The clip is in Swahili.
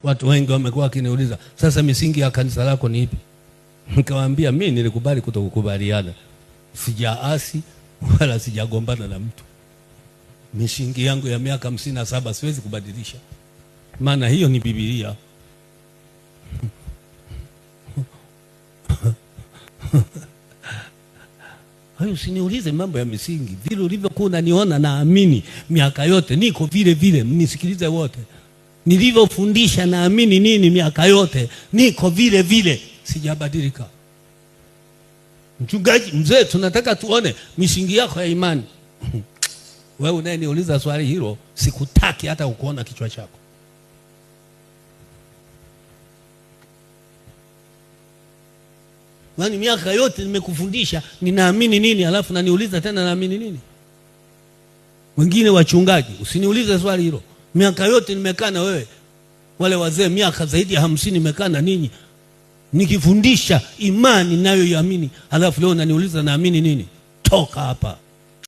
Watu wengi wamekuwa wakiniuliza, sasa misingi ya kanisa lako ni ipi? Nikamwambia mimi nilikubali kutokukubaliana. Sijaasi wala sijagombana na mtu. Misingi yangu ya miaka 57 siwezi kubadilisha. Maana hiyo ni Biblia. Hayo usiniulize mambo ya misingi. Vile ulivyokuwa unaniona naamini miaka yote niko vile vile, mnisikilize wote. Nilivyofundisha naamini nini miaka yote niko vile vile, sijabadilika. Mchungaji mzee, tunataka tuone misingi yako ya imani. Wewe unayeniuliza swali hilo, sikutaki hata ukuona kichwa chako. Yaani miaka yote nimekufundisha ninaamini nini, alafu naniuliza tena naamini nini? Wengine wachungaji, usiniulize swali hilo. Miaka yote nimekaa na wewe, wale wazee miaka zaidi ya 50 nimekaa na ninyi nikifundisha imani ninayoiamini, alafu leo unaniuliza naamini nini? Toka hapa.